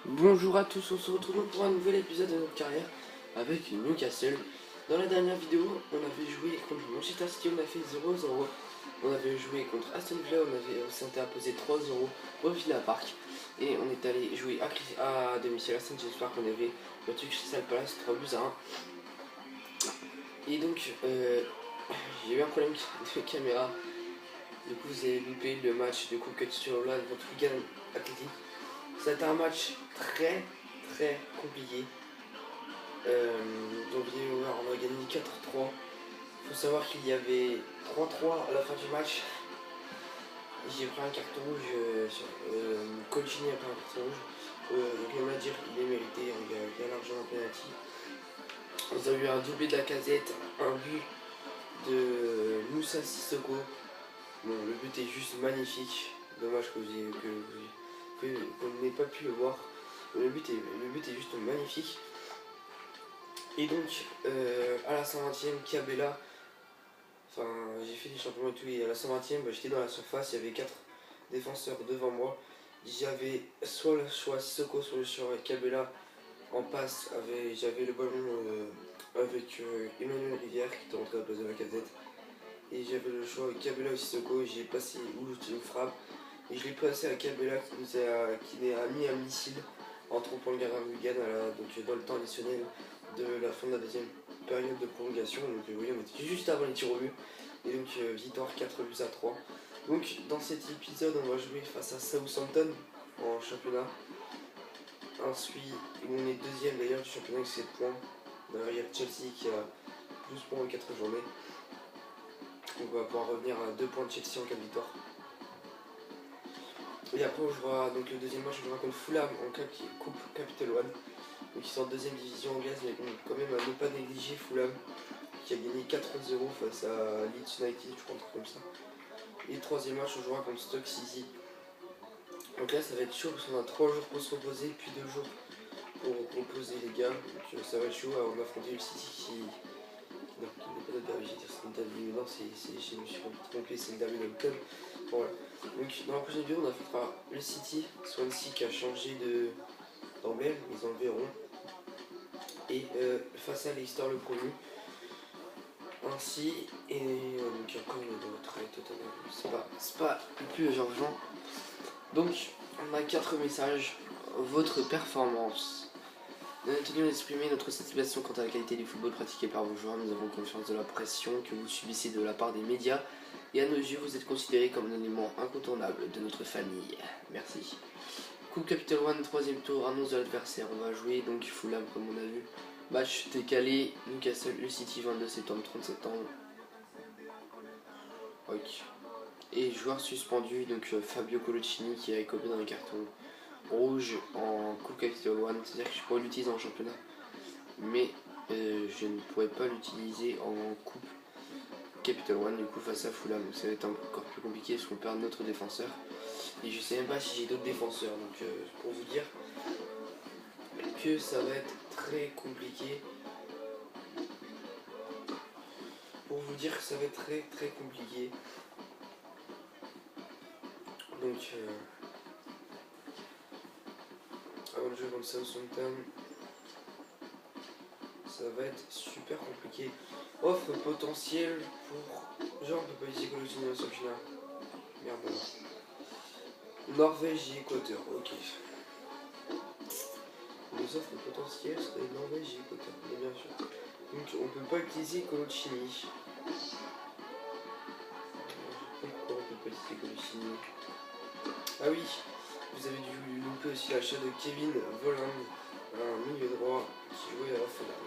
Bonjour à tous, on se retrouve pour un nouvel épisode de notre carrière avec Newcastle. Dans la dernière vidéo, on avait joué contre Manchester City, on a fait 0-0. On avait joué contre Aston Villa, on s'était imposé 3-0 au Villa Park. Et on est allé jouer à domicile à Saint James Park, on avait battu Crystal Palace 3-1. Et donc, j'ai eu un problème de caméra. Du coup, vous avez loupé le match de Coupe sur là contre Wigan Athletic. C'était un match très compliqué. Donc on a gagné 4-3. Il faut savoir qu'il y avait 3-3 à la fin du match. J'ai pris un carton rouge, Colchini a pris un carton rouge. Rien à dire, il est mérité, il y a l'argent en penalty. Ils ont eu un doublé de la Casette, un but de Moussa Sissoko. Bon, le but est juste magnifique. Dommage que vous n'ayez pas pu le voir. Le but est juste magnifique. Et donc, à la 120e, Cabella, enfin, j'ai fait des championnats et tout, et à la 120e, j'étais dans la surface, il y avait 4 défenseurs devant moi. J'avais soit le choix Sissoko, soit le choix Cabella en passe, j'avais le ballon avec Emmanuel Rivière qui était rentré à la place de la Casette. Et j'avais le choix avec Cabella ou Sissoko, et j'ai passé une frappe. Et je l'ai passé à Cabella qui a mis un missile en trompant le gardien Wigan donc dans le temps additionnel de la fin de la deuxième période de prolongation. Donc oui, on était juste avant les tirs au but. Et donc victoire 4-3. Donc dans cet épisode, on va jouer face à Southampton en championnat. Ensuite, on est deuxième d'ailleurs du championnat avec 7 points. D'ailleurs, il y a Chelsea qui a 12 points en 4 journées. On va pouvoir revenir à 2 points de Chelsea en cas de victoire. Et après on jouera donc le deuxième match, on jouera contre Fulham en Coupe Capital One. Donc ils sont en deuxième division anglaise, mais bon, quand même à ne pas négliger Fulham qui a gagné 4-0 face à Leeds United, je crois, un truc comme ça. Et le troisième match, on jouera contre Stoke City. Donc là ça va être chaud parce qu'on a 3 jours pour se reposer, puis 2 jours pour reposer les gars. Donc ça va être chaud. On a affronté le City qui n'est pas notre derby, j'ai dit c'est une derby, non, je me suis trompé, c'est une derby de club. Voilà. Donc dans la prochaine vidéo on affrontera le City, Swansea qui a changé d'emblème, ils enverront. Et face à Leicester le promu. Ainsi, et donc encore une retraite, c'est pas le plus urgent. Donc on a 4 messages. Votre performance. Nous tenons d'exprimer notre satisfaction quant à la qualité du football pratiqué par vos joueurs. Nous avons conscience de la pression que vous subissez de la part des médias. Et à nos yeux, vous êtes considérés comme un élément incontournable de notre famille. Merci. Coupe Capital One, 3ème tour, annonce de l'adversaire. On va jouer donc Fulham comme on a vu. Match décalé, Newcastle, le City, 22 septembre, 30 septembre. Ok. Et joueur suspendu, donc Fabio Colocini qui a écopé dans les cartons rouge en Coupe Capital One. C'est-à-dire que je pourrais l'utiliser en championnat, mais je ne pourrais pas l'utiliser en Coupe Capital One du coup face à Fulham. Donc ça va être encore plus compliqué parce qu'on perd notre défenseur. Et je sais même pas si j'ai d'autres défenseurs. Donc pour vous dire que ça va être très compliqué. Donc avant de jouer contre Southampton, ça va être super compliqué. Offre potentielle pour... Genre on peut pas utiliser Colossus dans le championnat. Merde alors. Norvège et Équateur, ok. Les offres potentielles seraient Norvège et Équateur, mais bien sûr. Donc on peut pas utiliser Colocini. Pourquoi on peut pas utiliser Colocini? Ah oui, vous avez dû louper aussi l'achat de Kevin Volland, un milieu droit qui jouait à Hoffenheim.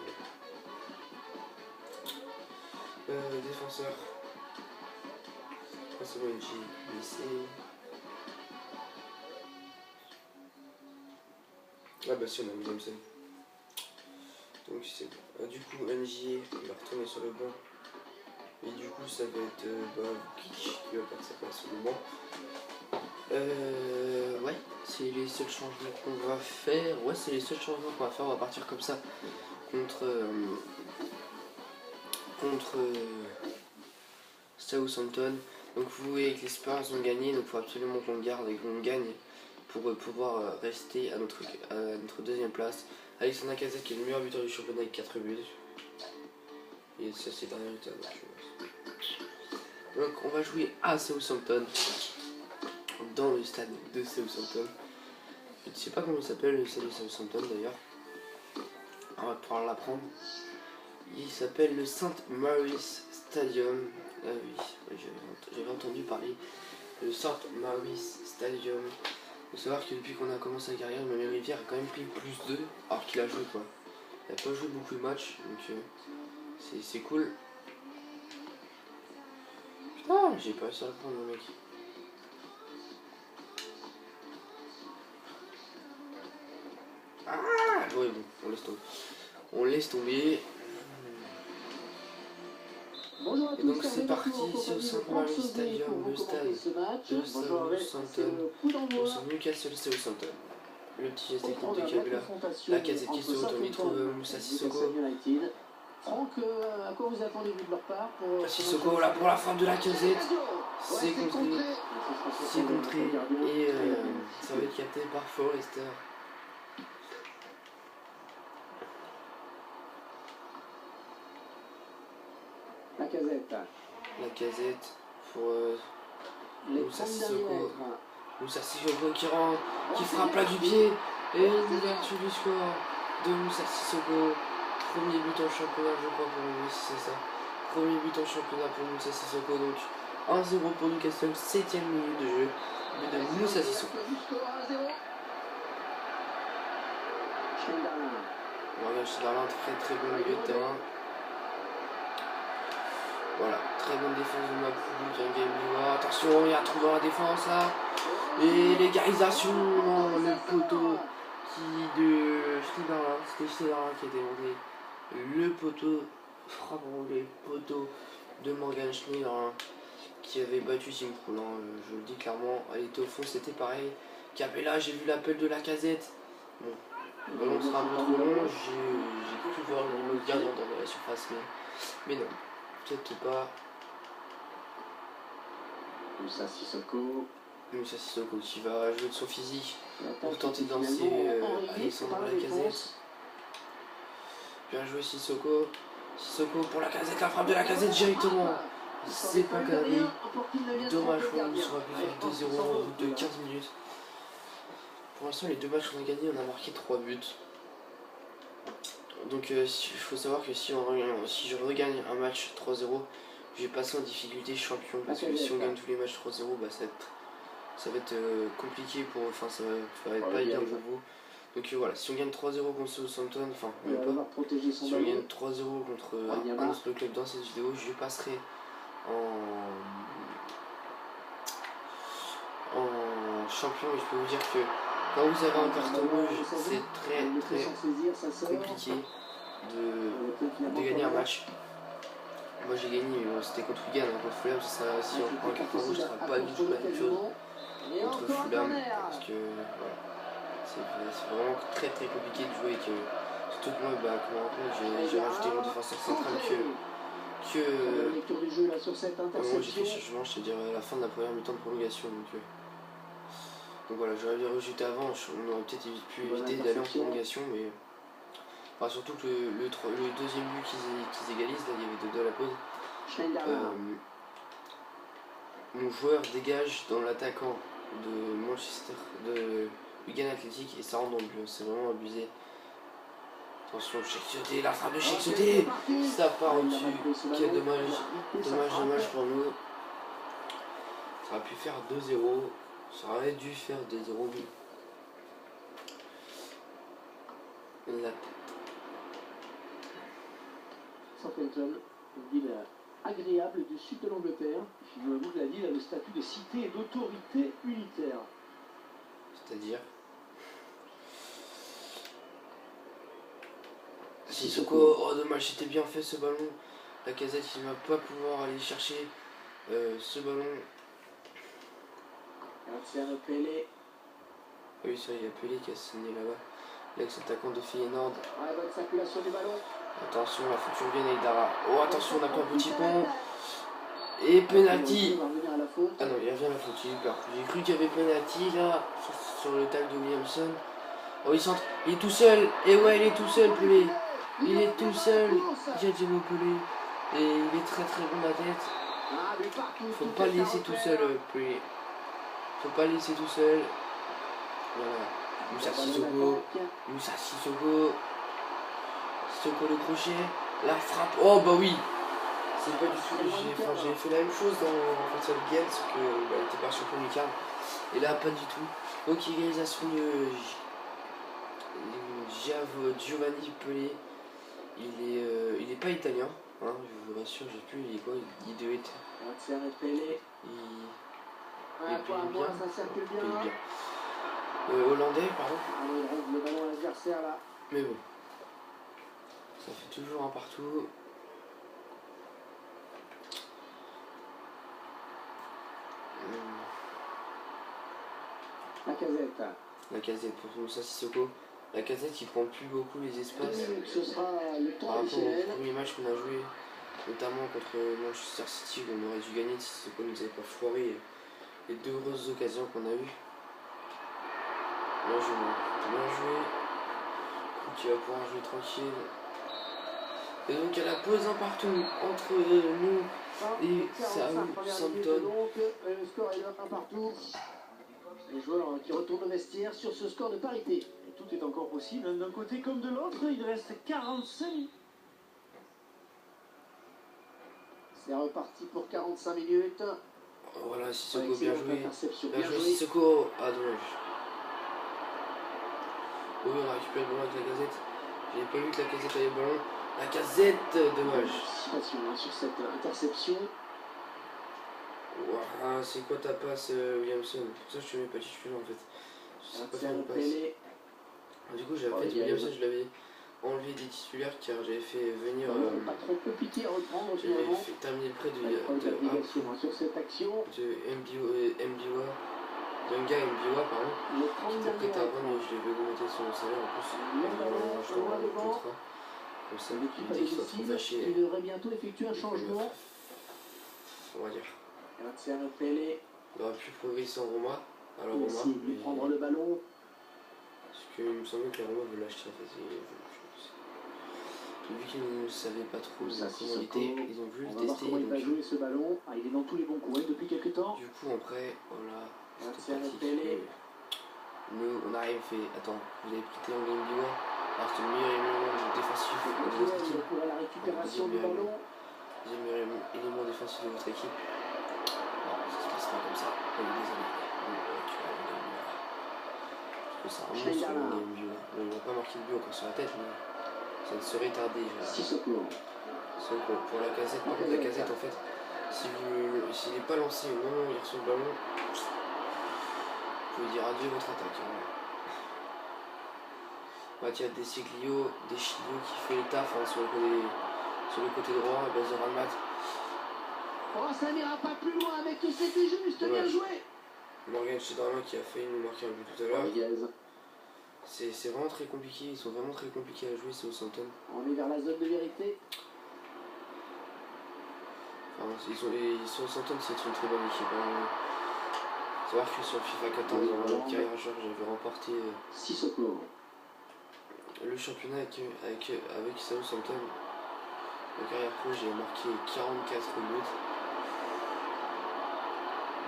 Défenseur. Principalement NG blessé. Ah bah si, on a Williamson. Donc c'est bon. Du coup NG il va retourner sur le banc. Et du coup ça va être Vukic qui va perdre sa place sur le banc. Ouais, c'est les seuls changements qu'on va faire. On va partir comme ça contre Southampton. Donc vous voyez que les Spurs ont gagné, donc il faut absolument qu'on garde et qu'on gagne pour pouvoir rester à notre deuxième place. Alexandre Lacazette qui est le meilleur buteur du championnat avec 4 buts. Et ça c'est dernier buteur. Donc on va jouer à Southampton, dans le stade de Southampton. Je ne sais pas comment il s'appelle le stade de Southampton d'ailleurs. On va pouvoir l'apprendre. Il s'appelle le St Mary's Stadium. Ah oui, j'avais entendu parler. Le St Mary's Stadium. Il faut savoir que depuis qu'on a commencé la carrière, Emmanuel Rivière a quand même pris +2 alors qu'il a joué quoi. Il n'a pas joué beaucoup de matchs, donc c'est cool. Putain, j'ai pas réussi à le prendre le mec. Ah ouais bon, on laisse tomber. On laisse tomber. Et donc c'est parti sur le St Mary's Stadium, le stade de Southampton, pour son Newcastle Southampton. Le petit geste technique de Kabila, Lacazette qui se retourne, il trouve Moussa Sissoko. Franck, à quoi vous attendez de leur part pour... Sissoko là pour la frappe de Lacazette, c'est contré, et ça va être capté par Forrester. Lacazette pour Moussa Sissoko. Moussa Sissoko qui rentre, qui frappe là du pied, et une ouverture du score de Moussa Sissoko. Premier but en championnat, je crois, pour lui, si c'est ça. Premier but en championnat pour Moussa Sissoko, donc 1-0 pour Newcastle, 7ème minute de jeu. But de Moussa Sissoko. Morgan Schneiderlin, très bon milieu de terrain. Voilà, très bonne défense de Mapoulou, attention, il y a un trou dans la défense là. Et l'égalisation dans le poteau de Schneiderlin, c'était Schneiderlin qui était monté. Le poteau, frappe le poteau de Morgan Schneiderlin qui avait battu Tim Krul, je le dis clairement, elle était au fond, c'était pareil. Capella, j'ai vu l'appel de Lacazette. Bon, le ballon sera un peu trop long, j'ai cru voir le gardien dans la surface, mais non. Peut-être pas. Moussa Sissoko qui va jouer de son physique pour tenter de lancer Alexandre Lacazette. Bien joué Sissoko. Sissoko pour Lacazette, la frappe de Lacazette directement. C'est pas cadré. Dommage pour nous, on va faire 2-0 au bout de 15 minutes. Pour l'instant, les deux matchs qu'on a gagnés, on a marqué 3 buts. Donc il faut savoir que si je regagne un match 3-0, je vais passer en difficulté champion, parce que si on gagne tous les matchs 3-0, bah, ça va être compliqué pour, enfin ça va être pas évident pour vous. Donc voilà, si on gagne 3-0 contre Southampton, enfin même pas, si on gagne 3-0 contre un autre club dans cette vidéo, je passerai en champion. Et je peux vous dire que quand vous avez un carton rouge, c'est très compliqué de gagner un match. Moi j'ai gagné, c'était contre Wigan, contre Fulham, si on prend un carton rouge, ça sera pas du tout la même chose contre Fulham, parce que voilà, c'est vraiment très compliqué de jouer. Surtout que moi, comme on raconte, j'ai rajouté mon défenseur central moi j'ai fait changement, c'est-à-dire la fin de la première mi-temps de prolongation. Donc voilà, j'aurais dû rajouter avant, on aurait peut-être pu éviter d'aller en prolongation, mais enfin, surtout que le deuxième but qu'ils égalisent, là il y avait deux à la pause. Mon joueur dégage dans l'attaquant de Wigan Athletic et ça rentre dans le but, c'est vraiment abusé. Attention, Cheikh, la frappe de Cheikh, ça part au-dessus, quel dommage pour nous. Ça aurait pu faire 2-0, ça aurait dû faire 2-0, mais la Southampton, une ville agréable du sud de l'Angleterre. Figurez-vous que la ville a le statut de cité et d'autorité unitaire. C'est-à-dire Sissoko, oh dommage, c'était bien fait ce ballon. Lacazette il va pas pouvoir aller chercher ce ballon. Pelé. Oui, ça, il y a Pelé qui a signé là-bas. L'ex-attaquant de Feyenoord. Bonne circulation du ballon. Attention, la future vienne avec Dara. Oh, attention, on a pas un petit pont. Et penalty. Ah non, il revient à la faute. J'ai cru qu'il y avait penalty là. sur le tag de Williamson. Oh, il centre, il est tout seul. Et ouais, il est tout seul, Pelé. Il est tout seul. Giacomo Pelé. Et il est très très bon à la tête. Faut pas le laisser tout seul, Pelé. Faut pas le laisser tout seul. Voilà. Moussa Sissoko. Moussa Sissoko. Sissoko le crochet. La frappe. Oh bah oui. C'est pas du tout. J'ai fait la même chose face à le Gain, sauf que elle était pas champion du quart. Et là, pas du tout. Donc, égalisation de Giovanni Pelé. Il est pas italien. Hein, je vous rassure, j'ai plus. Il est quoi? Il devait être. Il est payé bien. Hollandais, pardon. Le ballon à l'adversaire là. Mais bon. Ça fait toujours un partout. La casette pour Moussa Sissoko. La casette qui prend plus beaucoup les espaces. Ce sera le temps par rapport additionnel. au premier match qu'on a joué, notamment contre Manchester City, où on aurait dû gagner si Sissoko nous avait pas foiré les deux grosses occasions qu'on a eues. Bien joué. Tu vas pouvoir jouer tranquille. Et donc à la pause un partout entre nous et Southampton. Donc le score est là, un partout. Les joueurs qui retournent au vestiaire sur ce score de parité. Et tout est encore possible, d'un côté comme de l'autre. Il reste 45 minutes. C'est reparti pour 45 minutes. Voilà, Sissoko, bien joué. Bien joué Sissoko. Ah, dommage. Oui, on a récupéré le ballon avec la casette. J'avais pas vu que la casette avait le ballon. La casette, dommage. Sur cette interception. Ouah, c'est quoi ta passe, Williamson? Pour ça, je te mets pas titulaire en fait. Je sais pas faire une passe. Du coup, j'avais fait Williamson, je l'avais enlevé des titulaires car j'avais fait venir. Pas trop compliqué à reprendre. J'avais fait terminer près de sur cette action. De Mbiwa. Dunga Mbiwa, pardon. Qui était prêt à vendre, mais je devais augmenter son salaire en plus. Je t'envoie le contrat. Comme ça, dès qu'il soit trop fâché. Il devrait bientôt effectuer un changement. On va dire. Pelé. Il aurait pu progresser en Roma. Alors Roma. Mais prendre le ballon. Parce qu'il me semblait que la Roma veut l'acheter en fait. Vu qu'ils ne savaient pas trop comment il était, ils ont voulu le tester. Comment il va jouer ce ballon. Il est dans tous les bons coins depuis quelques temps. Du coup après, voilà. Nous on arrive fait. Attends, vous avez pris Théo Gambiwa. Alors c'est le meilleur élément défensif de votre équipe. Pour la récupération du ballon. Deuxième élément défensif de votre équipe. Non, ça se passe pas comme ça. On est désolé. Parce que c'est un monstre le Gambiwa. Il n'a pas marqué le but encore sur la tête, mais ça ne serait tardé. Sissoko. Pour la casette, par contre la casette en fait, s'il n'est pas lancé au moment où il reçoit le ballon, vous pouvez dire adieu à votre attaque. Hein. Mathias Desiglio qui fait le taf hein, sur le côté droit, et Bazar Almat. Oh, ça n'ira pas plus loin, mais que c'était juste bien joué. Morgan Chedrama qui a failli nous marquer un but tout à l'heure. C'est vraiment très compliqué, ils sont vraiment très compliqués à jouer, c'est Southampton. On est vers la zone de vérité. Enfin, Southampton, c'est une très bonne équipe. Hein. Savoir que sur FIFA 14, en carrière joueur, j'avais remporté Sissoko. Le championnat avec Southampton. En carrière pro, j'ai marqué 44 buts.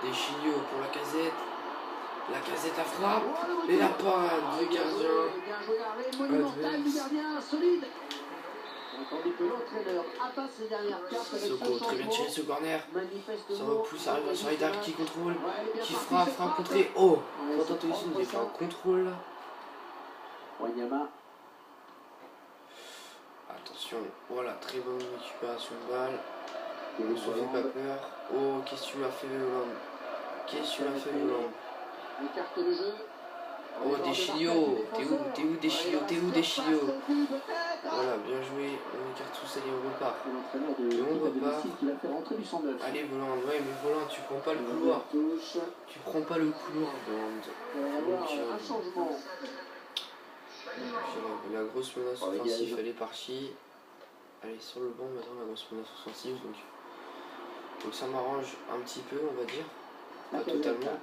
Des Chilio pour la casette. La casette à frappe. Et la panne du gardien. Bien joué l'arrêt monumental du gardien, solide. Tandis que l'entraîneur abat ses dernières cartes avec Soko, très bien tiré ce corner. Ça repousse, arrive sur Aïdar qui contrôle. Qui frappe contré. Oh, Quentin Tolisso nous a fait un contrôle là. Wanyama. Attention, voilà, très bonne récupération de balle. Ne se fait pas peur. Oh, qu'est-ce que tu m'as fait, Hollande? Qu'est-ce que tu m'as fait, Hollande? Écarte le jeu. Oh, Deschilio. T'es où, Deschilio? Voilà, bien joué. On écarte tout ça et on repart. Et on repart. Allez, Voland. Ouais, mais Voland, tu prends pas le couloir. Tu prends pas le couloir, Voland. Un changement. La grosse menace offensive, elle est partie. Elle est sur le banc maintenant, la grosse menace offensive. Donc ça m'arrange un petit peu, on va dire. Pas totalement.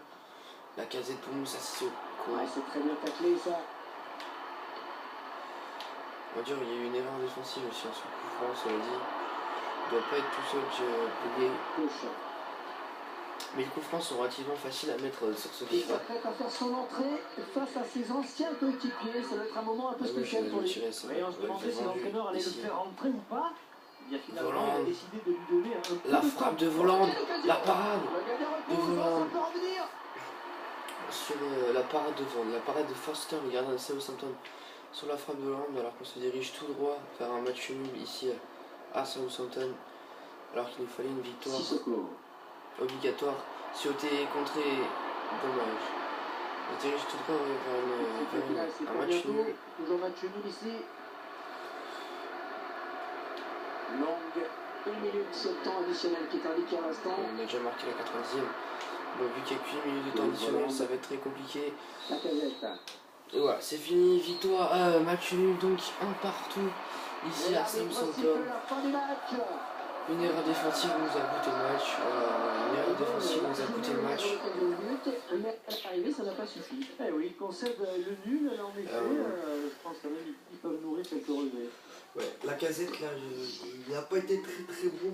La Casette pour Moussa Sissoko. Ouais, c'est très bien taclé ça. On va dire il y a eu une erreur défensive aussi en ce coup franc, ça l'a dit. Il doit pas être tout seul plié. Mais les coups francs sont relativement faciles à mettre sur ce Il FIFA. s'apprête à faire son entrée face à ses anciens coéquipiers. Ça va être un moment un peu spécial pour lui. Et on se demandait si l'entraîneur allait le faire rentrer ou pas. Il a finalement décidé de lui donner un coup la frappe de Volande, la parade de Volande. Sur la parade de Volande, la parade de Foster, le gardien de Southampton. Sur la frappe de Volande, alors qu'on se dirige tout droit vers un match nul ici à Southampton. Alors qu'il nous fallait une victoire obligatoire. Sioté contré, dommage. On se dirige tout droit vers un match nul. Toujours match nul ici. Longue 1 minute, c'est le temps additionnel qui est indiqué à l'instant. On a déjà marqué la 90e. Bon, vu qu'il n'y a qu'une minute de temps additionnel, ça va être très compliqué. Et voilà, c'est fini, victoire, match nul, donc un partout ici à Southampton. Une erreur défensive nous a coûté le match. Une erreur défensive nous a coûté le match. Arrivé, ça n'a pas suffi. Eh oui, il concède le nul, en effet. Je pense quand même qu'ils peuvent nourrir quelques regrets. Ouais, la Casette là, il n'a pas été très bon.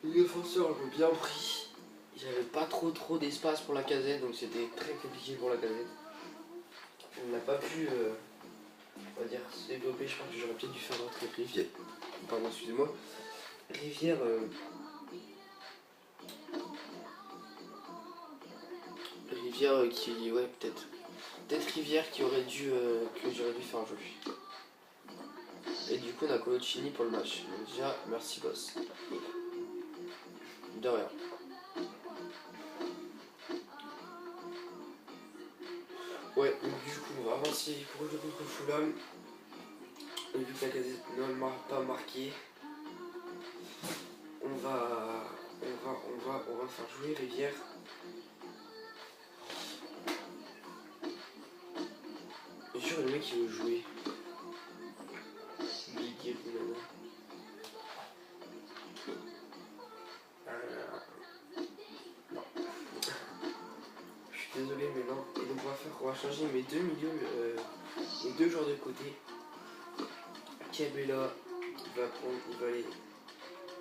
Les défenseurs l'ont bien pris. J'avais pas trop d'espace pour la Casette, donc c'était très compliqué pour la Casette. On n'a pas pu, on va dire, se développer. Je pense que j'aurais peut-être dû faire rentrer Rivière. Pardon, excusez-moi. Rivière. Rivière qui, ouais, peut-être Rivière qui aurait dû, que j'aurais dû faire jouer. Et du coup on a Coloccini pour le match. Donc déjà, merci boss. De rien. Ouais, donc du coup on va avancer pour le contre Fulham. Et vu que la Casette ne m'a pas marqué, on va faire jouer Rivière. Et sûr le mec il veut jouer. Non. Je suis désolé mais non. Et donc on va changer mes deux milieux, mes deux joueurs de côté. Cabella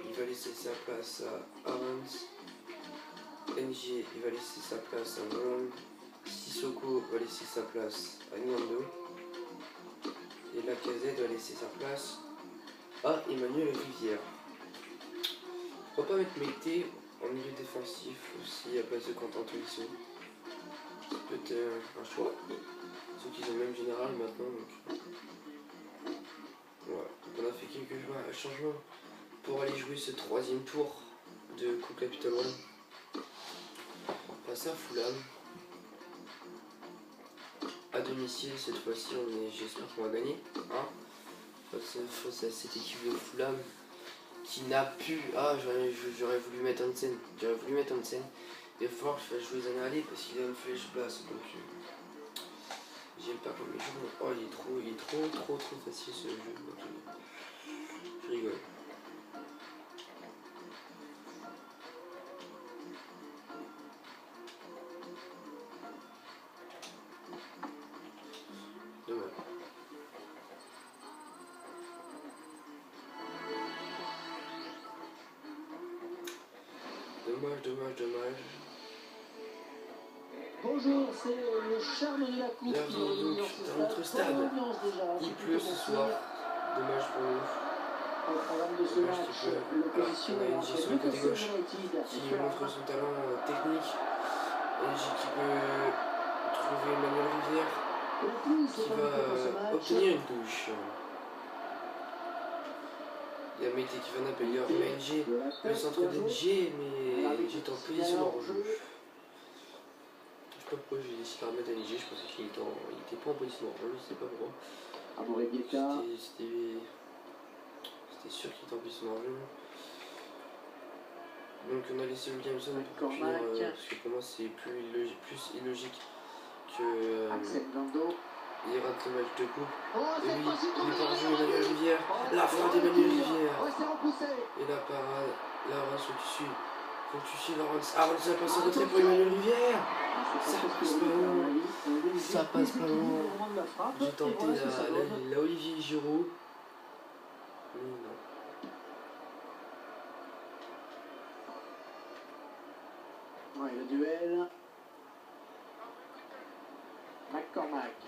il va laisser sa place à Aaron's. NG il va laisser sa place à Volland. Sissoko va laisser sa place à Niando. Et la Casette va laisser sa place à Emmanuel Rivière. Pourquoi pas mettre Mété en milieu défensif aussi à place de Quentin Tolisso? C'est peut-être un choix. Ceux qui sont même général maintenant. Donc. Voilà. Donc on a fait quelques changements pour aller jouer ce troisième tour de Coupe Capital One. Face à Fulham. À domicile cette fois-ci, j'espère qu'on va gagner. Hein, face à cette équipe de Fulham qui n'a pu. Ah, j'aurais voulu mettre Hansen. Il va falloir que je fasse jouer Zanardi parce qu'il a une flèche basse. Donc j'aime pas comme les jeux. Oh, il est trop facile ce jeu. Donc, je rigole. Dommage. Bonjour, c'est le charme de la coupe. Bienvenue dans notre stade. Il pleut ce soir. Dommage pour nous. Au programme de ce match, l'opposition on a NG sur le côté gauche qui montre son talent technique. NG qui peut trouver Emmanuel Rivière qui va obtenir une touche. Il y a Mété qui va n'appeler NG, le centre d'NG, mais NG est en position de hors-jeu. Je sais pas pourquoi j'ai décidé de remettre NG, je pensais qu'il était pas en position de hors-jeu, je sais pas pourquoi. C'était sûr qu'il était en position de hors-jeu. Donc on a laissé Williamson pour finir, parce que pour moi c'est plus illogique que il rate le match de coupe. Et oui, il est par jeu Emmanuel Rivière. La frappe d'Emmanuel Rivière. Et la parade, la race au-dessus. Faut que tu suives Aaron. Aaron, ça passe en retrait pour Emmanuel Rivière. Ça passe pas loin. Ça passe pas loin. J'ai tenté la Olivier Giroud. Mais non. Ouais, le duel. McCormack.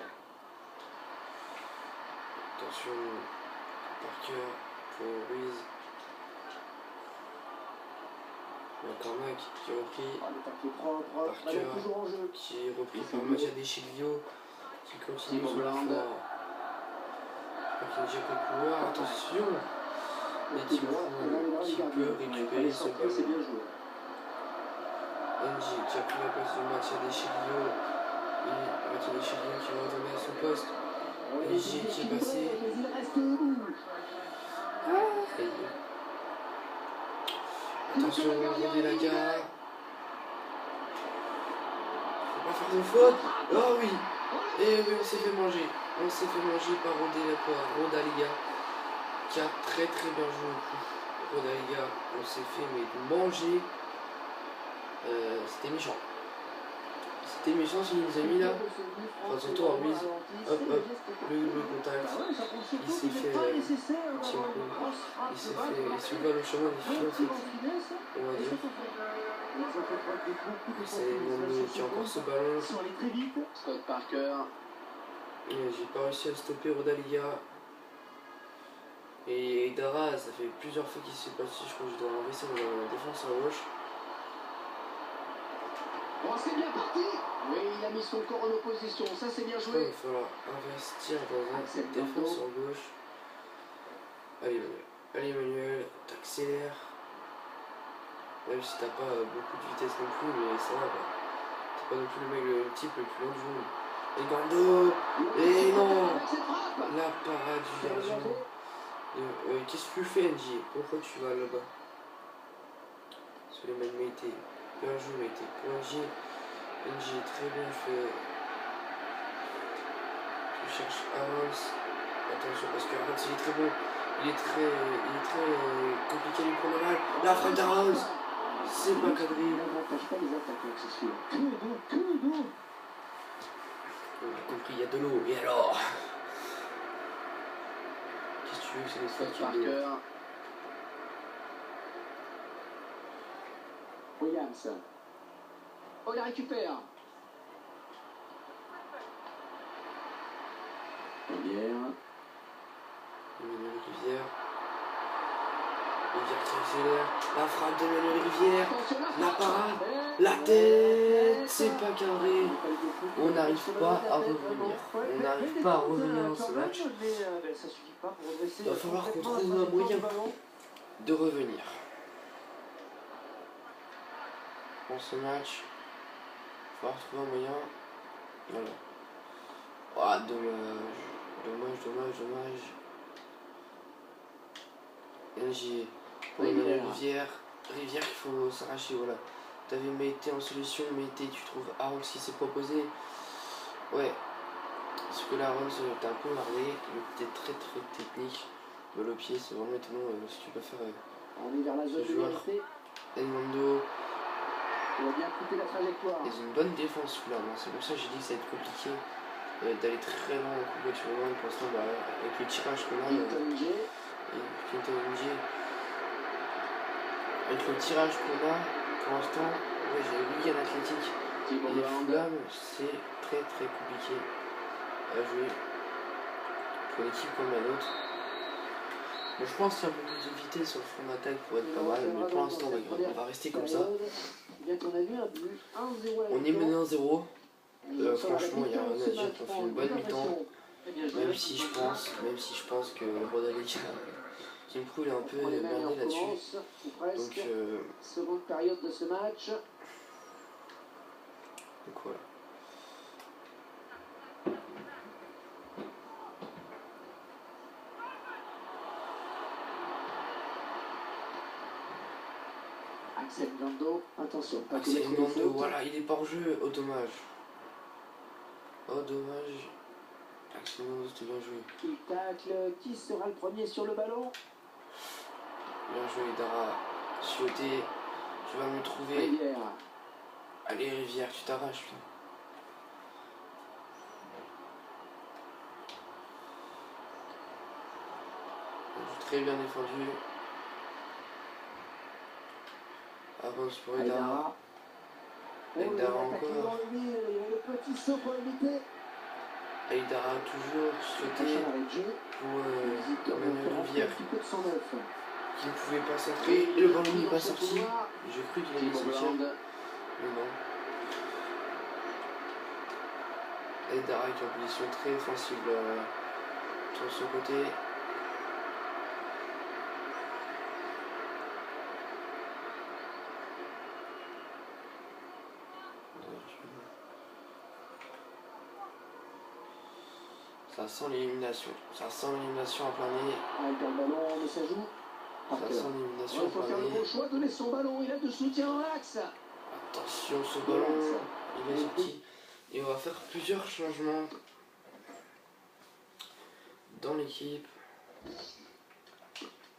Attention, Parker pour Ruiz. McCormack qui est repris. Parker qui est repris par Majade Chilvio qui continue son effort. Qui a déjà peu de pouvoir. Attention, l'équipe qui peut récupérer ce ballon. NG qui a pris la place de Majade Chilvio. Et Majade Chilvio qui va retourner à son poste. NG qui est passé. Attention, Rodé Laga. Faut pas faire de faute. Oh oui. Et oui, on s'est fait manger. On s'est fait manger par Rodaliga. Qui a très bien joué au coup. Rodaliga, on s'est fait manger. C'était méchant. C'était méchant ce qu'il nous a mis là. Enfin, surtout en mise. Hop, le contact. Il s'est fait. Il s'est ouvert le chemin des filles en fait. On va dire. C'est Mondo qui a encore ce ballon. Scott Parker. J'ai pas réussi à stopper Rodaliga. Et Dara, ça fait plusieurs fois qu'il s'est passé. Je crois que je dois investir dans la défense à gauche. Oh, c'est bien parti. Oui, il a mis son corps en opposition, ça c'est bien joué. Il va falloir investir dans cette défense en gauche. Allez Emmanuel, t'accélères. Même si t'as pas beaucoup de vitesse non plus, mais ça va. T'es pas non plus le type le plus long du monde. Et Gando. Et non. La parade du gardien. Qu'est-ce que tu fais NJ? Pourquoi tu vas là-bas? Suleiman Meite. Bien joué Meite. Pour NJ très bien fait. Je cherche Avance. Attention parce que Avance il est très bon. Il est très compliqué à lui prendre mal. La frappe d'Arons. C'est pas cadré. On a compris, il y a de l'eau. Et alors? Qu'est-ce que tu veux? C'est des fois qui est de l'eau. Williams. Oh, il la récupère. Emmanuel Rivière. Rivière qui accélère. La frappe d'Emmanuel Rivière. La parade. La tête. C'est pas carré. On n'arrive pas à revenir. On n'arrive pas à revenir dans ce match. Il va falloir qu'on trouve un moyen de revenir. Dans ce match, il va falloir trouver un moyen. Voilà. Ah, dommage. NJ pour Emmanuel Rivière qu'il faut s'arracher, voilà. T'avais Meite en solution, Meite tu trouves Aaron qui s'est proposé. Ouais. Parce que là Aaron t'es un peu mardé, mais t'es très technique. Le pied, c'est vraiment étonnant ce que tu peux faire. On est vers la zone de vérité. Edmondo. Il a bien coupé la trajectoire. Ils ont une bonne défense là, c'est pour ça que j'ai dit que ça va être compliqué d'aller très loin en coupe sur le loin pour l'instant avec le tirage qu'on a. Avec le tirage qu'on a, pour l'instant, ouais, j'ai Wigan Athletic et Fulham, c'est très compliqué à jouer pour une équipe comme la nôtre. Bon, je pense qu'il y a un peu plus de vitesse sur le front d'attaque pour être pas mal, mais pour l'instant on va rester comme ça. On est mené 1-0. Franchement, il n'y a rien à dire, on fait une bonne mi-temps. Même si je pense que Rodaliga qui me prouve, il est un peu merdé là-dessus. Donc, seconde période de ce match. Donc voilà. Axel Gando, attention. Axel Gando, voilà, il est pas en jeu. Oh dommage. Axel Gando, c'était bien joué. Il tacle, qui sera le premier sur le ballon? Bien joué Dara. Chioté. Tu vas me trouver. Allez, Rivière, tu t'arraches. Très bien défendu. Avance pour Aïdara. Aïdara encore. Aïdara toujours sauté pour Emmanuel Rivière qui ne pouvait pas centrer. Et le ballon n'est pas sorti. J'ai cru qu'il allait sortir. Mais non. Aïdara qui est en position très défensive sur ce côté. Ça sent l'élimination. Ça sent l'élimination à plein nez. Avec un ballon de sa joue. Ça sent l'élimination à plein nez. Le choix, donner son ballon. Il a de soutien en axe. Attention, ce ballon. Il est sorti. Et on va faire plusieurs changements dans l'équipe.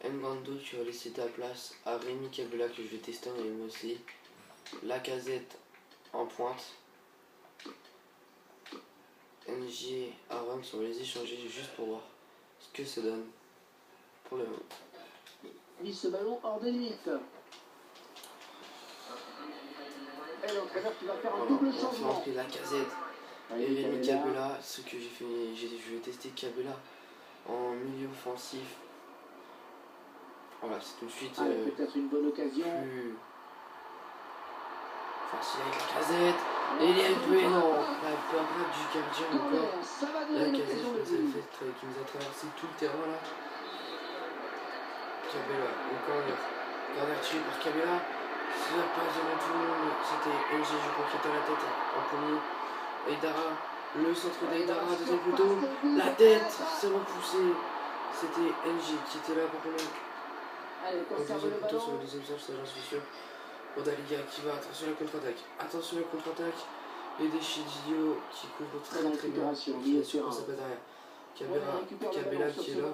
Ngando, tu vas laisser ta place à Rémi Kabela que je vais tester en MOC. Lacazette en pointe. NG, Aaron, on va les échanger juste pour voir ce que ça donne pour le moment. Mise ce ballon hors des limites. Et l'entraîneur qui va faire un double changement. On va faire Lacazette et Rémi Kabela. Ce que j'ai fait, je vais tester Kabela en milieu offensif. Voilà, c'est tout de suite peut-être une bonne occasion. Plus facile avec Lacazette. Et il est un peu énorme. La parade du gardien encore. Lacazette qui nous a traversé tout le terrain là. Kabela au corner. Corner tué par Kabela. C'est la passe devant tout le monde. C'était NG, je crois, qui était à la tête en premier. Aïdara, le centre d'Aïdara, deuxième poteau. La tête s'est repoussée. C'était NG qui était là pour le moment. Au deuxième poteau sur le deuxième sens, ça j'en suis sûr. Rodaliga qui va, attention à la contre-attaque. Attention à la contre-attaque. Les déchets d'Idio qui couvrent très bien. Qui est sur sa patte arrière. Kabela qui est là.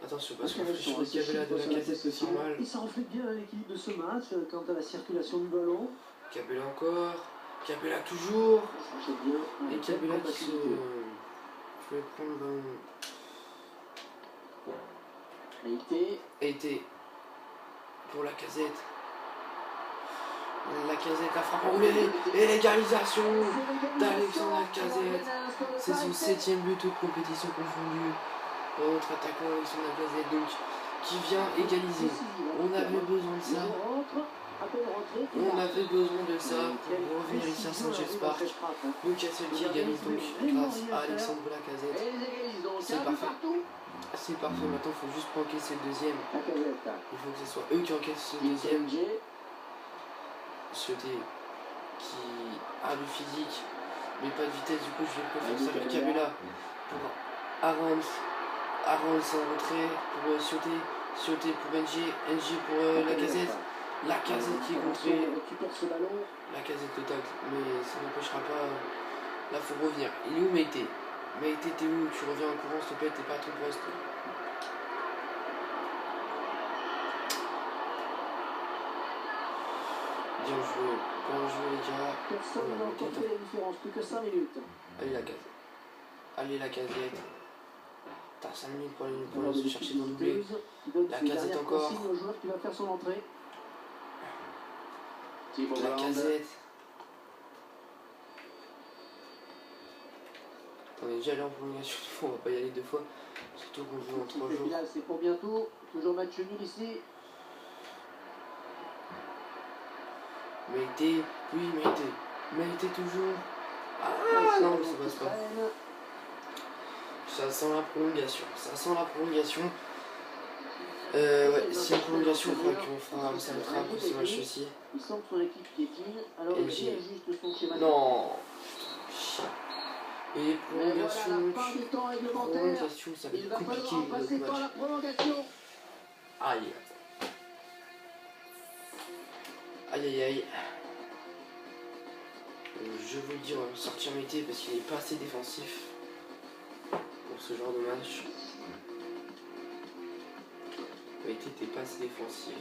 Attention parce que sur le Kabela de Lacazette se sent mal. Et ça reflète bien l'équilibre de ce match quant à la circulation du ballon. Kabela encore. Kabela toujours. Et Kabela qui se... Je vais prendre le ballon. Été pour Lacazette. Lacazette, la frappe enroulée et l'égalisation d'Alexandre Lacazette. C'est son 7e but de compétition confondue. Notre attaquant Alexandre Lacazette donc qui vient égaliser. On avait besoin de ça. On avait besoin de ça pour revenir ici à Saint-Gilles-Park. Newcastle qui égalise donc grâce à Alexandre Lacazette. C'est parfait. C'est parfait, maintenant il faut juste pas encaisser le deuxième. Il faut que ce soit eux qui encaissent le deuxième. Sauté qui a du physique mais pas de vitesse, du coup je vais préférer ça avec Kabela pour Aaron en retrait pour Sauté pour NG pour Lacazette qui est contré, Lacazette le tacle mais ça n'empêchera pas, là faut revenir. Il est où Meïté t'es où? Tu reviens en courant s'il te plaît, t'es pas à ton poste. Bien joué les gars. Personne n'a encore fait la différence, plus que 5 minutes. Allez Lacazette. T'as 5 minutes pour aller se chercher ton doublé. Lacazette encore. Le joueur qui va faire son entrée. Lacazette. On est déjà allé en prolongation une fois, on va pas y aller 2 fois. Surtout qu'on joue en 3 jours. C'est pour bientôt. Toujours match nul ici. Meïté, oui Meïté toujours. Ah non, ça passe pas. Ça sent la prolongation. Ouais, si la prolongation, il faudra qu'on s'arrêtera pour ce match aussi. Il semble que son équipe piétine, alors il ajuste son schéma. Non. Et prolongation, ça va être compliqué notre match. Aïe. Je vous le dis, on va sortir Meïté parce qu'il n'est pas assez défensif pour ce genre de match. Meïté n'était pas assez défensif.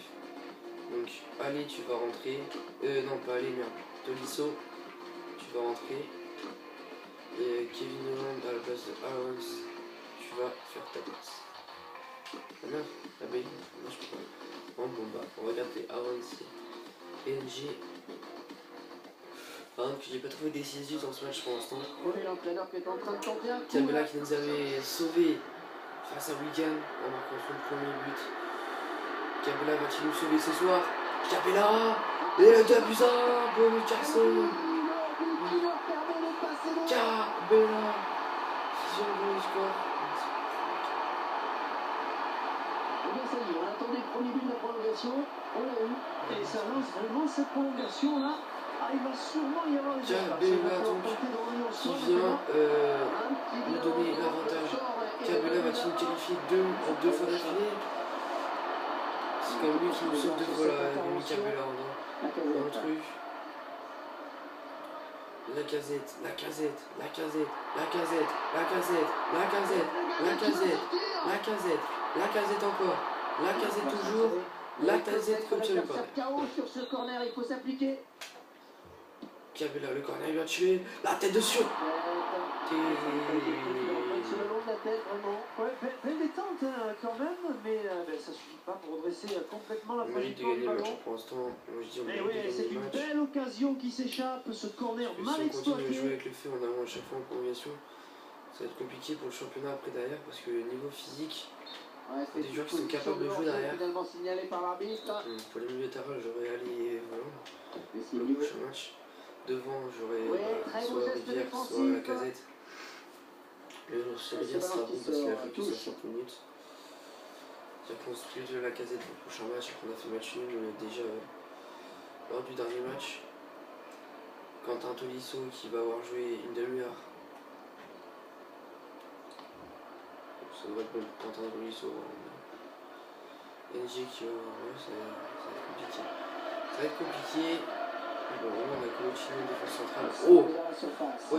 Donc, allez, tu vas rentrer. Non, pas aller, merde. Tolisso, tu vas rentrer. Et Kevin Holland à la place de Aaron, tu vas faire ta place. Ah non, la belle, non, je peux pas. Bon, bah, on va regarder Aaron, c'est PNG. Par exemple, j'ai pas trouvé décisif dans ce match pour l'instant. Kabela qui nous avait sauvés face à Wigan en marquant son premier but. Kabela va-t-il nous sauver ce soir? Kabela et le 2-1 pour Newcastle. Kabela qui vient de le score. Eh bien ça y est, on attendait le premier but de la prolongation, on l'a eu, et ça lance vraiment cette prolongation là. Ah, il va sûrement y avoir des Kabela qui vient nous donner l'avantage. Kabela va-t-il nous qualifier deux fois d'affilée? C'est comme lui qui nous sauve 2 fois la Kabela dans le truc. La casette encore. La casette toujours. La casette comme ça le pas. Sur ce corner, il faut s'appliquer. Kabela, le corner, il va tuer. La tête dessus. Sur le long de la tête, vraiment. Ouais, belle détente quand même, mais ça suffit pas pour redresser complètement la trajectoire du ballon. Pour l'instant, je dis on oui, c'est une belle occasion qui s'échappe, ce corner mal exploité. Si on continue de jouer avec le feu en avant à chaque fois en prolongation, ça va être compliqué pour le championnat après derrière parce que niveau physique, des joueurs qui sont capables de jouer derrière. Finalement signalé par l'arbitre. Pour les milieux de terrain, j'aurais allé le prochain match. Devant, j'aurais soit Rivière, soit la casette. Mais non, c'est Rivière, ça sera bon parce qu'il a fait que 60 minutes. J'ai construit de la casette pour le prochain match. On a fait match nul déjà lors du dernier match. Quentin Tolisso qui va avoir joué une demi-heure. Ça devrait être bon pour Quentin Tolisso. NG qui va avoir. Ouais, ça va être compliqué. Ça va être compliqué. Bon, on a continué en défense centrale. Oh,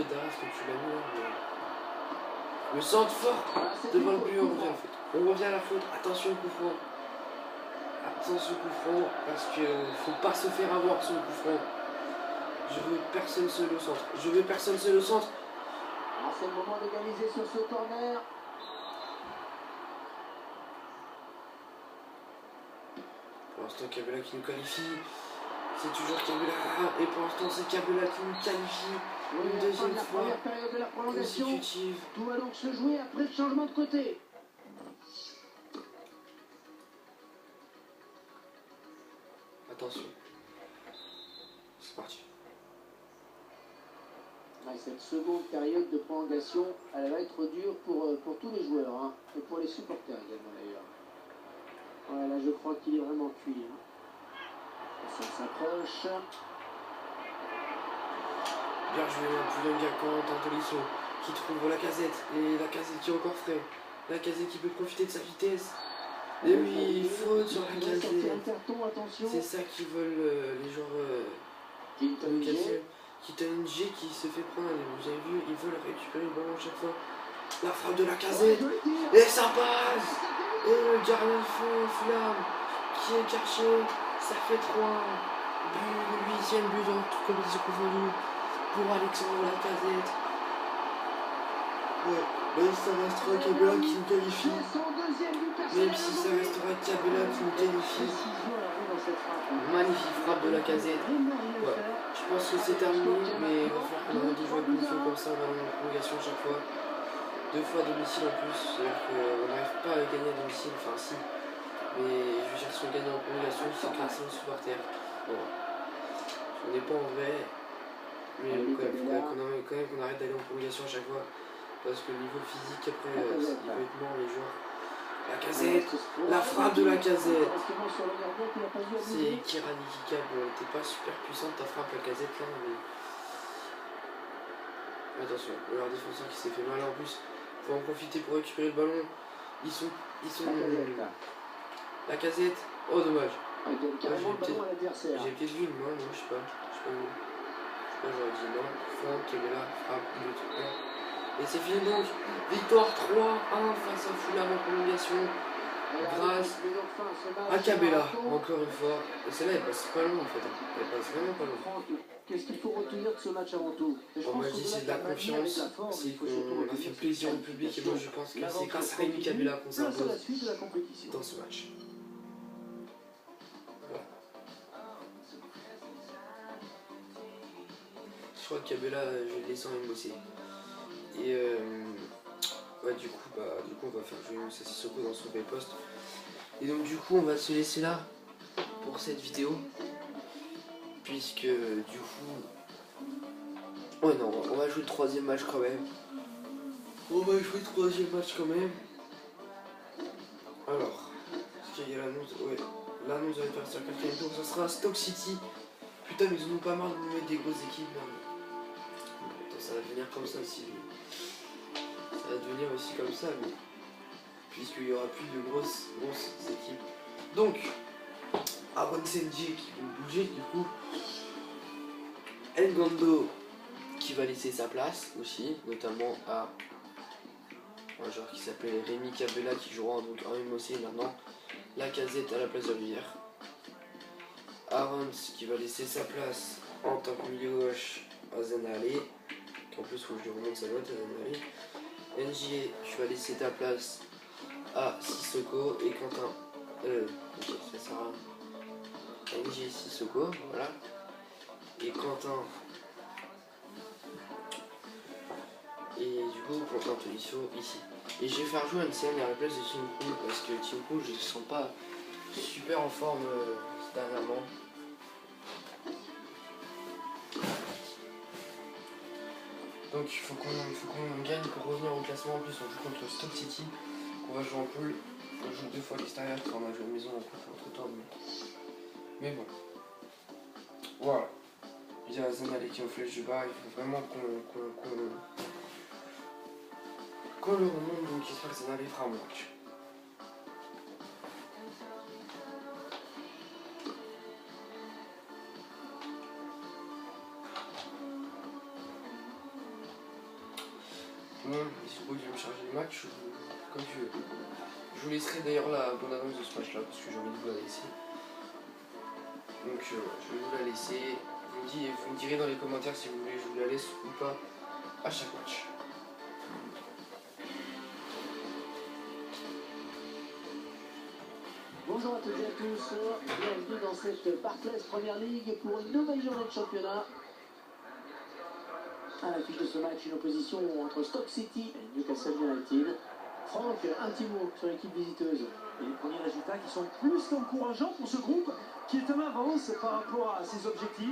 Daras, que tu l'as mis là. Mais... le centre fort devant le but, on revient à la faute. On revient à la faute. Attention au coup franc. Attention au coup franc parce que faut pas se faire avoir sur le coup franc. Je veux personne seul au centre. Je veux personne seul au centre. C'est le moment d'égaliser sur ce corner. Pour l'instant, Kabela qui nous qualifie. C'est toujours Kabela. Et pour l'instant, c'est Kabela qui nous qualifie. Une deuxième fois période de la prolongation. consécutive. Tout va donc se jouer après le changement de côté. Attention. C'est parti. Cette seconde période de prolongation, elle va être dure pour tous les joueurs, hein, et pour les supporters également d'ailleurs. Voilà, je crois qu'il est vraiment cuit. Hein. Ça s'approche. Bien joué, plus d'un gars Quentin Tolisso qui trouve la casette. Et la casette qui est encore frais. La casette qui peut profiter de sa vitesse. Et oui, faute sur la casette. C'est ça qu'ils veulent les joueurs Newcastle. Keaton G qui se fait prendre. Vous avez vu, ils veulent récupérer le ballon à chaque fois. La frappe de la casette. Et ça passe. Et le gardien Fulham qui est caché. Ça fait 3. Le 8e but dans toute compétition confondue pour Alexandre Lacazette. Ouais, mais ça restera Kabela qui nous qualifie. Même si ça restera Kabela qui nous qualifie. Magnifique frappe de Lacazette. Ouais. Je pense que c'est terminé, mais il va falloir qu'on arrête de jouer avec le feu comme ça, on va dans la prolongation à chaque fois. 2 fois à domicile en plus, c'est-à-dire qu'on n'arrive pas à gagner à domicile, enfin si. Mais je veux dire, si on gagne en prolongation, c'est grâce aux supporters. Bon. On n'est pas en vrai, mais il faut quand même qu'on arrête d'aller en prolongation à chaque fois. Parce que le niveau physique, après, il va être mort les joueurs. La casette, la frappe de la casette. C'est irradiquable. T'es pas super puissante ta frappe la casette là, mais. Attention, leur défenseur qui s'est fait mal en plus. Faut en profiter pour récupérer le ballon. Ils sont. La casette. Oh dommage. J'ai peut-être vu une main, non, je sais pas. J'aurais dit non. Franck qui est là, frappe, but. Et c'est fini donc. Victoire 3-1 face à Fulham en prolongation. grâce à Cabella, encore une fois. Et celle-là, elle passe pas loin en fait. Elle passe vraiment pas loin. Qu'est-ce qu'il faut retenir de ce match avant tout? On m'a dit c'est de la confiance, c'est qu'on a fait plaisir au public et moi je pense que c'est grâce à Rémi Cabella qu'on s'impose dans ce match. Voilà. Je crois que Cabella, je vais le laisser en bosser. Et ouais, du coup on va faire jouer Moussa Sissoko dans son bel poste. Et donc du coup on va se laisser là pour cette vidéo. Puisque du coup... Ouais non, on va jouer le troisième match quand même. On va jouer le troisième match quand même. Alors, est-ce qu'il y a l'annonce? Ouais, l'annonce de l'adversaire quatrième tour, ça sera Stoke City. Putain mais ils en ont pas marre de nous mettre des grosses équipes là. Attends, ça va devenir comme ça aussi. Ça va devenir aussi comme ça, mais puisqu'il n'y aura plus de grosses équipes. Donc, Aaron Senji qui vont bouger du coup. Ngondo qui va laisser sa place aussi, notamment à un joueur qui s'appelle Rémi Cabella qui jouera donc en MOC maintenant. Lacazette à la place d'Olivier. Arons qui va laisser sa place en tant que milieu gauche à Zanali. En plus, faut que je lui remonte sa note à Zanali. NJ, tu vas laisser ta place à Sissoko et Quentin. Ok, ça sert à NJ Sissoko, voilà. Et Quentin. Et du coup, Quentin Tolisso ici. Et je vais faire jouer NCN à la place de Tim Krul parce que Tim Krul, je ne sens pas super en forme dernièrement. Donc il faut qu'on gagne pour revenir au classement. En plus, on joue contre Stoke City. On va jouer en pool. On joue 2 fois à l'extérieur quand on a joué à la maison entre temps. Mais bon. Voilà. Il y a Zanali qui est en flèche du bas. Il faut vraiment qu'on le remonte. Donc j'espère que Zanali fera un match. Bon, il se peut que je vais me charger le match comme tu veux. Je vous laisserai d'ailleurs la bonne annonce de ce match là parce que j'ai envie de vous la laisser. Donc je vais vous la laisser. Vous me direz dans les commentaires si vous voulez que je vous la laisse ou pas à chaque match. Bonjour à toutes et à tous, bienvenue dans cette Barclays Première Ligue pour une nouvelle journée de championnat. À l'affiche de ce match, une opposition entre Stoke City et Newcastle United. Franck, un petit mot sur l'équipe visiteuse. Et les premiers résultats qui sont plus qu'encourageants pour ce groupe qui est en avance par rapport à ses objectifs.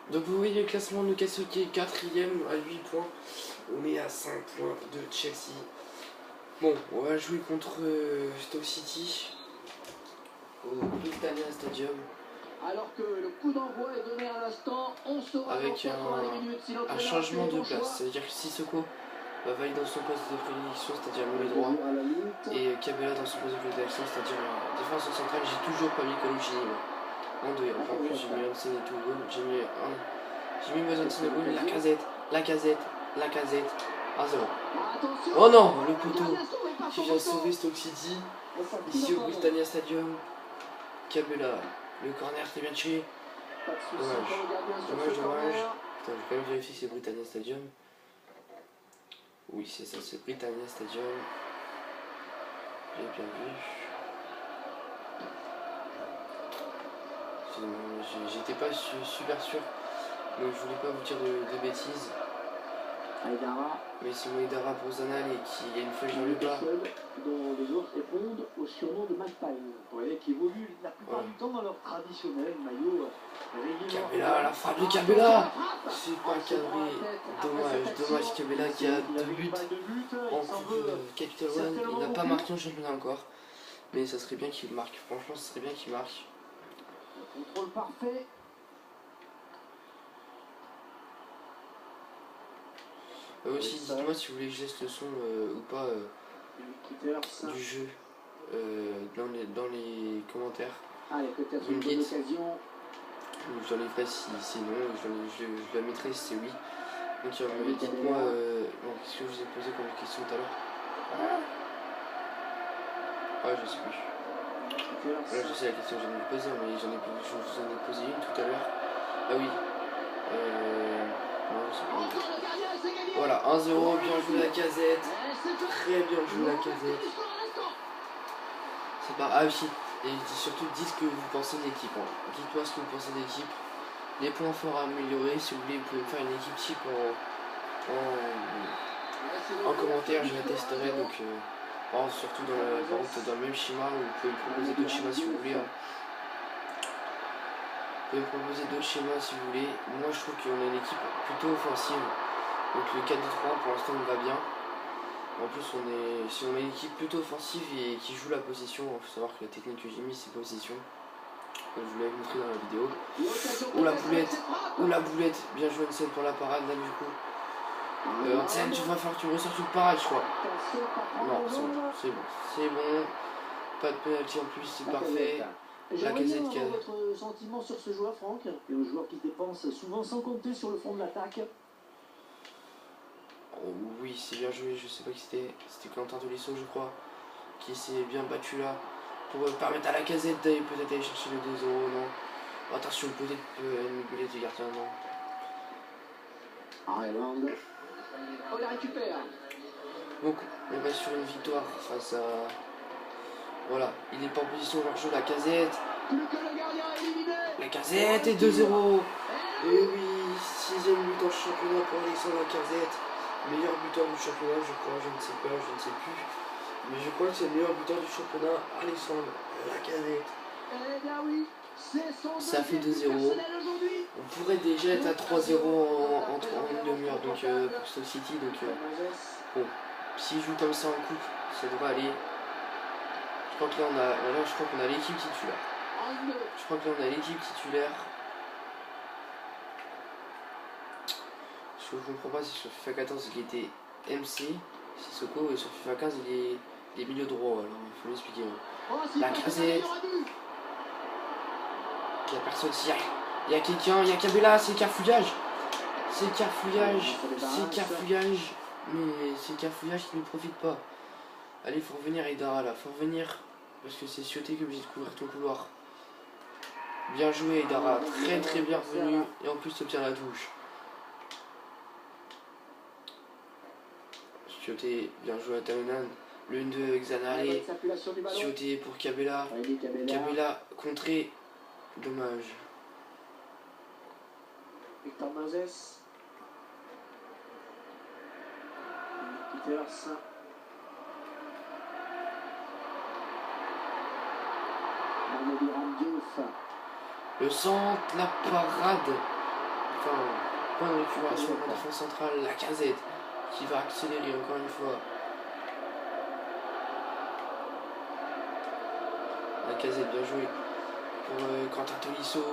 Donc vous voyez le classement de Newcastle qui est 4ème à 8 points. On est à 5 points de Chelsea. Bon, on va jouer contre Stoke City au Britannia Stadium. Alors que le coup d'envoi est donné à l'instant, on saura avec dans 80 minutes si un changement de place. C'est-à-dire que Sissoko va valider dans son poste de prédilection, c'est-à-dire le droit, et Cabella dans son poste de prédilection, c'est-à-dire défense centrale. J'ai toujours pas mis Colucci. En plus j'ai mis Hansen et tout, j'ai mis Hansen et tout, Lacazette, ah c'est bon. Oh non, le poteau qui vient sauver Stoke City, ici au Britannia Stadium. Cabella, le corner qui bien tué. Dommage. Attends, je vais quand même vérifier si c'est Britannia Stadium. Oui, c'est ça, c'est Britannia Stadium. J'ai bien vu. J'étais pas super sûr, donc je voulais pas vous dire de bêtises. Aïdara. Mais c'est Aïdara pour Zanali qui a une feuille dans le bas. Dont les joueurs répondent au surnom de Magpie. Ouais, qui évoluent la plupart du temps dans leur traditionnel maillot rayé Et là, la frappe de Cabella, c'est pas cadré. Dommage Cabella qui a 2 buts en Capital One. Il n'a pas marqué en championnat encore. Mais ça serait bien qu'il marque. Franchement, ça serait bien qu'il marque. Contrôle parfait. Aussi, dites-moi si vous voulez que je laisse le son ou pas du jeu dans les commentaires. Allez, peut-être Vous me une bonne dites. occasion. J'enlèverai si c'est non, je la mettrai si c'est oui. Donc dites-moi qu'est-ce que je vous ai posé comme question tout à l'heure. Ah, je sais plus. Là, je sais la question que j'en ai posée, mais je vous en ai posé une tout à l'heure. Ah oui. Non, je sais pas. Voilà, 1-0, bien joué la Casette. Très bien joué la Casette. C'est pas. Ah oui. Et surtout, dites ce que vous pensez de l'équipe. Hein. Dites-moi ce que vous pensez de l'équipe. Les points forts à améliorer. Si vous voulez, vous pouvez me faire une équipe type en commentaire. Je la testerai. Donc, surtout dans le même schéma. Vous pouvez me proposer d'autres schémas si vous voulez. Hein. Vous pouvez me proposer d'autres schémas si vous voulez. Moi, je trouve qu'on a une équipe plutôt offensive. Donc, le 4-2-3 pour l'instant, nous va bien. En plus, si on a une équipe plutôt offensive et qui joue la possession, il faut savoir que la technique que j'ai mise, c'est possession. Comme je vous l'avais montré dans la vidéo. Ou la boulette. Bien joué Hansen pour la parade, là, du coup. Hansen, tu vas faire que tu ressortes une parade, je crois. Non, c'est bon. Pas de penalty en plus, c'est parfait. La Casette qui a... Votre sentiment sur ce joueur, Franck, et un joueur qui dépense souvent sans compter sur le front de l'attaque. Oh, oui, c'est bien joué, je sais pas qui c'était. C'était Quentin Tolisso, je crois, qui s'est bien battu là pour permettre à la Casette d'aller peut-être aller chercher le 2-0. Non, attention, peut-être une boulette du gardien, non. Ireland. On la récupère. Donc, on va sur une victoire face à. Voilà, il n'est pas en position de jeu, la Casette. La Casette est 2-0. Et oui, 6ème but en championnat pour Alexandre Lacazette. Meilleur buteur du championnat, je crois, je ne sais pas, je ne sais plus. Mais je crois que c'est le meilleur buteur du championnat, Alexandre Lacazette. Ça fait 2-0. On pourrait déjà être à 3-0 en une demi-heure donc, pour Stoke City. Donc, bon, s'il joue comme ça en coupe, ça devrait aller. Je crois que là, on a l'équipe titulaire. Je crois que là, on a l'équipe titulaire. Ce que je ne comprends pas, c'est sur FIFA 14 il était MC, Sissoko, et sur FIFA 15 il est milieu droit, alors il faut l'expliquer. La Casette. Il n'y a personne, il y a quelqu'un, il y a Cabella, c'est cafouillage. C'est cafouillage, mais c'est cafouillage qui ne profite pas. Allez, il faut revenir Aïdara là, faut revenir, parce que c'est Cioté qui est obligé de couvrir ton couloir. Bien joué Aïdara, très bien revenu, et en plus tu obtiens la touche. Cioté, bien joué à Taounan. L'une de Xanaré. Cioté pour Cabella. Cabella contré. Dommage. Victor Moses. Peters. Le centre, la parade. Enfin, bonne récupération de la défense centrale, la Casette qui va accélérer encore une fois. La Casette, bien joué pour Quentin Tolisso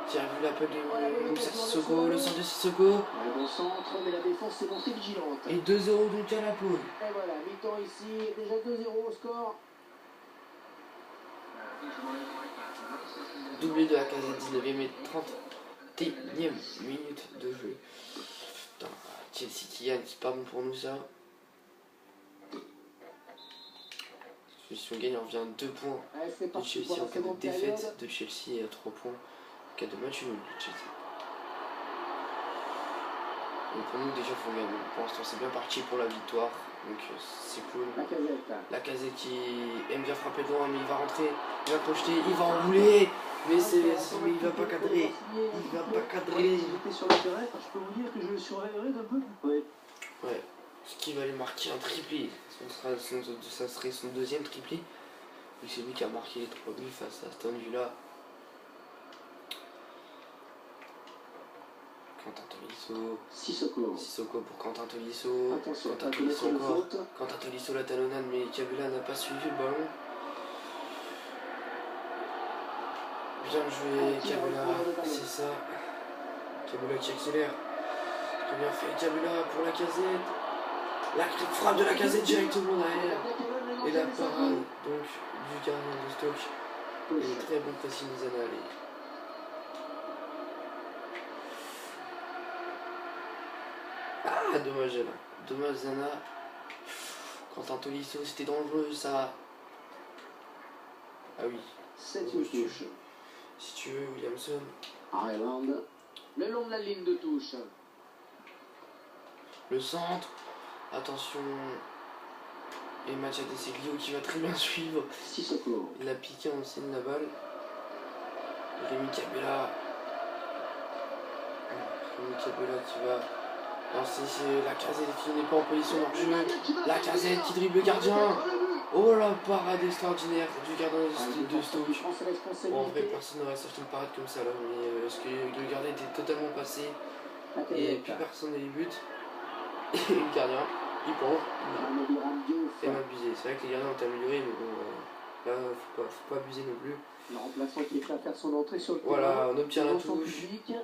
qui a vu l'appel de Moussa Sissoko, le centre de Sissoko. Un bon centre, mais la défense s'est montrée vigilante. Et 2-0 donc à la pause. Et voilà, mi-temps ici, déjà 2-0 au score. Doublé de la Casette, 19ème et 31ème minute de jeu. Putain, Chelsea qui gagne, c'est pas bon pour nous ça. Si on gagne, on revient à 2 points de Chelsea en cas de défaite de Chelsea et à 3 points en cas de match nul de Chelsea. Donc pour nous déjà faut gagner. Pour l'instant c'est bien parti pour la victoire. Donc c'est cool. La Casette qui aime bien frapper loin, mais il va rentrer, il va projeter, il va enrouler. Mais il va pas cadrer. Il va pas cadrer. J'étais sur le terrain, je peux vous dire que je le surveillerai d'un peu. Ouais. Ce qui va lui marquer un triplé. Ça serait son deuxième triplé. Et c'est lui qui a marqué les 3 buts face à Aston Villa. Quentin Tolisso. Sissoko. Sissoko pour Quentin Tolisso. Attention, Quentin pas de mettre Tolisso le encore. faute. Quentin Tolisso la talonnade, mais Kabula n'a pas suivi le ballon. Bien joué, Kabula, c'est ça. Kabula qui accélère. Très bien fait, Kabula pour la casette. La frappe de la casette directement derrière. Et la parade donc du gardien de Stoke. Et très bon pressing de Zanali. Ah, dommage là. Dommage Zana. Quentin Tolisso, c'était dangereux ça. Ah oui. 7e touche. Si tu veux, Williamson. Ireland. Le long de la ligne de touche. Le centre. Attention. Et match à Deseglio qui va très bien suivre. Sissoko. Il a piqué en signe la balle. Rémi Kabula. Rémi Kabula qui va lancer la casette qui n'est pas en position de jeu. La casette qui dribble le gardien. Oh la parade extraordinaire du gardien de Stoke. Bon, en vrai, personne n'aurait sorti une parade comme ça là. Mais parce que le gardien était totalement passé. Et plus personne ne les bute. Et le gardien, il plonge. C'est abusé. C'est vrai que les gardiens ont amélioré, mais bon, là, faut pas abuser non plus. Le remplaçant qui est prêt à faire son entrée sur le terrain. Voilà, on obtient la touche. Public.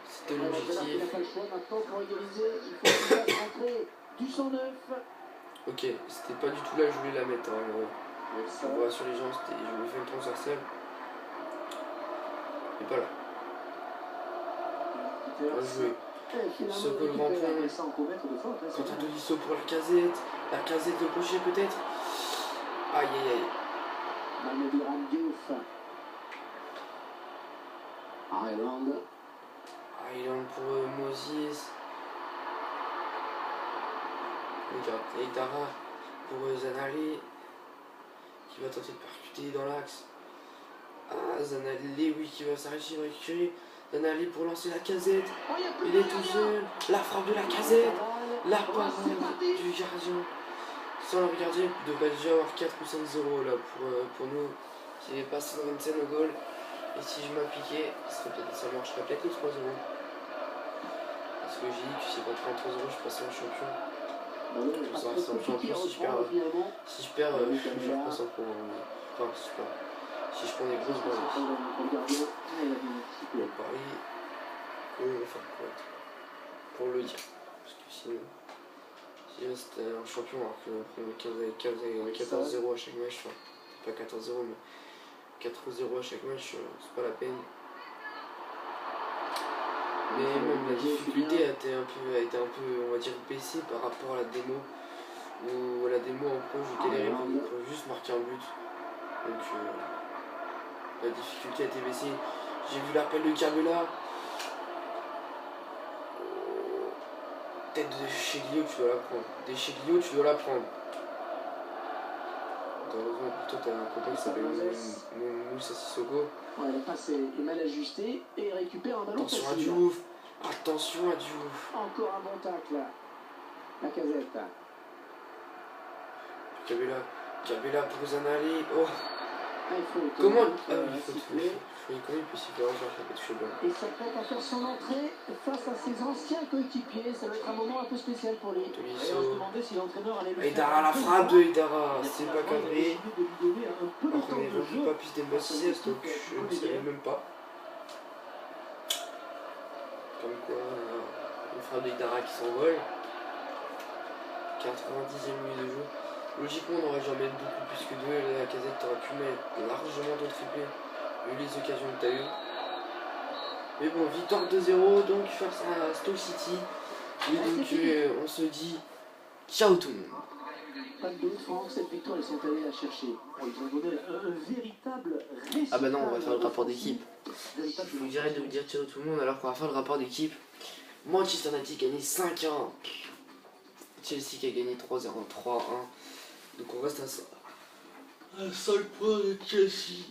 C'était Il n'a l'objectif. pas le choix maintenant pour égaliser. Il faut qu'il fasse rentrer du 109. Ok, c'était pas du tout là que je voulais la mettre. Hein. Ça On va sur les gens, je voulais faire une transversale. Et pas là. Bien joué. Ce que le grand point. Quentin Tolisso pour la casette. La casette de crochet peut-être. Aïe aïe aïe. Mamadou Diouf. Ireland. Island pour Moses. Regarde, et Dara pour Zanali. Qui va tenter de percuter dans l'axe. Ah, Zanali, oui, qui va s'arrêter, il va récupérer. Zanali pour lancer la casette. Il est tout seul. La frappe de la casette. La parade du gardien. Sans le regarder, il devrait déjà avoir 4 ou 5-0 là pour nous. S'il est passé dans une scène au goal. Et si je m'appliquais, ça marcherait peut-être le 3-0. Parce que j'ai dit que si on prend 3-0, je passe en champion. Ça reste en champion si je perds. Si je perds, je passe en pro. Enfin, si je prends des grosses balles. Bon, Paris, enfin, pour le dire. Parce que sinon, si c'était un champion, alors qu'on prend 14-0 à chaque match, enfin, pas 14-0, mais 4-0 à chaque match, c'est pas la peine. Mais même la difficulté a été un peu, on va dire, baissée par rapport à la démo. Où la démo en pro, je galérais pour juste marquer un but. Donc la difficulté a été baissée. J'ai vu l'appel de Kabula. Tête de Cheglio, tu dois la prendre. Des Cheglio, tu dois la prendre. Heureusement pour toi, t'as un copain qui s'appelle Moussa Sissoko. Ouais, la passe est mal ajustée et il récupère un ballon. Attention à Diouf. Attention à Diouf. Encore un bon tacle. La casette. Kabula pour Zanali. Oh. Comment Ah oui, il faut toucher. Comment il peut s'y faire un peu toucher le ballon. Et s'apprête à faire son entrée face à ses anciens coéquipiers. Ça va être un moment un peu spécial pour lui. Tolisso. Et Idara, la frappe de Idara. C'est pas cadré. Alors qu'on est vendu pas plus d'Embassis, donc je ne savais même pas. Comme quoi, une frappe de Idara qui s'envole. 90e minute de jeu. Logiquement, on n'aurait jamais beaucoup plus que 2. La casette, t'aurais pu mettre largement ton triplé, vu les occasions que t'as eues. Mais bon, victoire 2-0, donc face à Stoke City. Et donc, on se dit ciao tout le monde. Pas de doute, Franck, cette victoire, ils sont allés la chercher. Ils ont donné un véritable résultat. Ah bah non, on va faire le rapport d'équipe. Je vous dirais de vous dire ciao tout le monde alors qu'on va faire le rapport d'équipe. Manchester United a gagné 5-1. Chelsea qui a gagné 3-0, 3-1. Donc on reste à 5 points de Chelsea.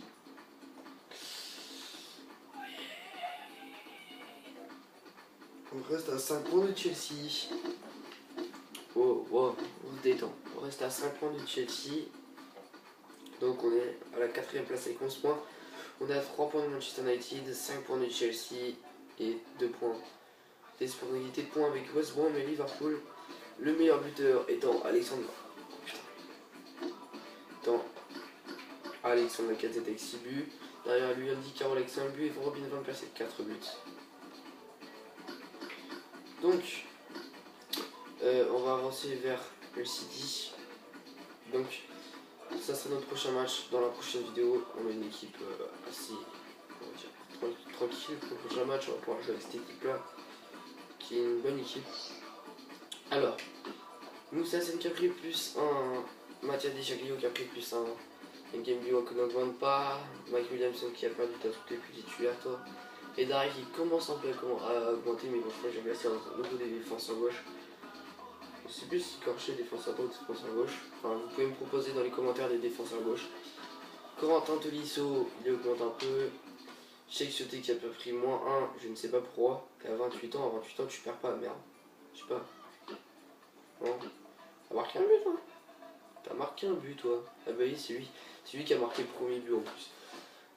On reste à 5 points de Chelsea. Oh, wow, on se détend. On reste à 5 points de Chelsea. Donc on est à la 4ème place avec 11 points. On est à 3 points de Manchester United, 5 points de Chelsea. et 2 points. D'espoir d'égalité de points avec West Brom et Liverpool. Le meilleur buteur étant Alexandre Lacazette avec 6 buts. Derrière lui, Andy Carroll avec 5 buts et Robin Van Persie avec 4 buts. Donc, on va avancer vers le City. Donc, ça sera notre prochain match. Dans la prochaine vidéo, on a une équipe assez tranquille. Pour le prochain match, on va pouvoir jouer avec cette équipe-là, qui est une bonne équipe. Alors, Moussa Sen qui a pris plus 1, Mathias Dechaglio qui a pris plus 1, Ngembi qui n'augmente pas, Mike Williamson qui a perdu ta toutes les plus titulaires, toi. Et Dari qui commence un peu à augmenter, mais bon, je crois que j'ai assez au niveau des défenses à gauche. Je sais plus si Corché défense à droite ou défense à gauche. Enfin, vous pouvez me proposer dans les commentaires des défenses à gauche. Corentin Tolisso, il augmente un peu. Cheikh Sauté qui a pris moins 1, je ne sais pas pourquoi. T'as 28 ans, à 28 ans tu perds pas, merde. Je sais pas. Non. T'as marqué un but, toi. T'as marqué un but, toi. Ah bah oui, c'est lui qui a marqué le premier but en plus.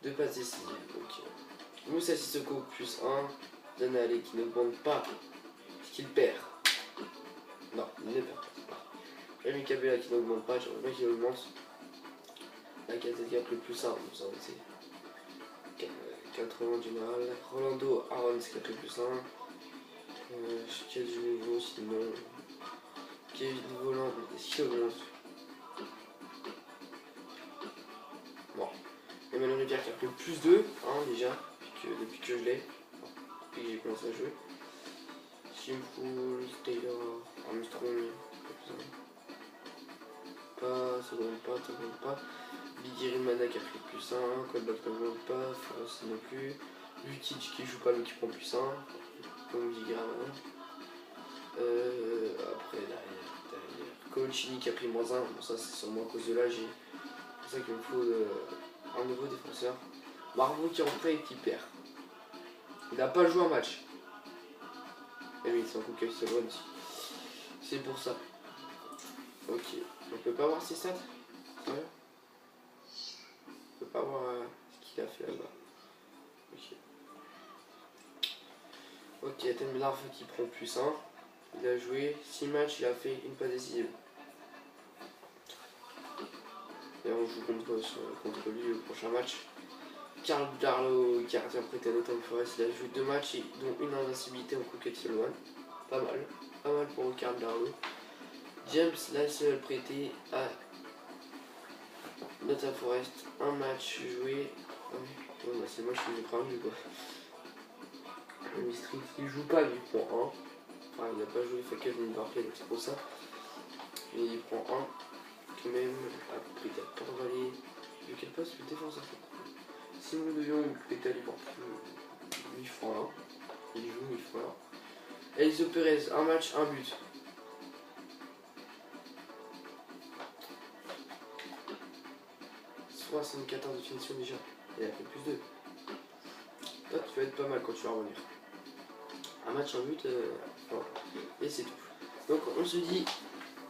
2 passes décisives. Donc, Moussa Sissoko plus 1. Danale qui n'augmente pas. Ce qu'il perd. Non, il ne perd pas. Rémi Cabella qui n'augmente pas, j'aimerais bien qu'il augmente. Lacazette qui a pris plus 1, ça c'est 80 en général. Rolando Arons qui a pris plus 1. Quel du nouveau sinon. Kevin Volant, est-ce qu'il augmente? Bon. Emmanuel Rivière qui a pris plus 2, déjà, depuis que je l'ai. Depuis que j'ai commencé à jouer. Simpool, Taylor, Armstrong, ça n'augmente pas. Bigiri Mana qui a pris plus 1, Colback n'augmente pas, Forest non plus. Lukic qui joue pas mais qui prend plus 1, donc Bigiri Mana. Après derrière. Colchini qui a pris moins 1, bon ça c'est sûrement à cause de l'âge, c'est pour ça qu'il me faut un nouveau défenseur. Marveau qui est rentré et qui perd. Il n'a pas joué un match. Et oui, c'est un coup qu'il se loin aussi. C'est pour ça. Ok. On peut pas voir ses stats? Sérieux? On peut pas voir ce qu'il a fait là-bas. Ok. Ok, Tembelarf qui prend plus 1. Il a joué 6 matchs, il a fait une passe décisive. Et on joue contre lui au prochain match. Karl Darlow, gardien prêté à Nottingham Forest, il a joué 2 matchs, dont une invincibilité en Coupe One. Pas mal pour Karl Darlow. James Lassell prêté à Nottingham Forest, 1 match joué. Ouais, c'est moi qui ai pris un but quoi. Street, il joue pas, il prend 1. Enfin, il n'a pas joué Fakel ni Barclay, donc c'est pour ça. Mais il prend 1 quand même. Après, il a Port Valley. De quel poste le défenseur? Simon de Jong, prêté à Liverpool. Lui, il prend 1. Il joue, il prend 1. Elzo Perez, 1 match, 1 but. « 74 de finition déjà. Il a fait plus 2. Toi, tu vas être pas mal quand tu vas revenir. Un match, un but, voilà. Et c'est tout. Donc, on se dit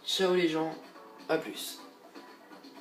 ciao les gens, à plus.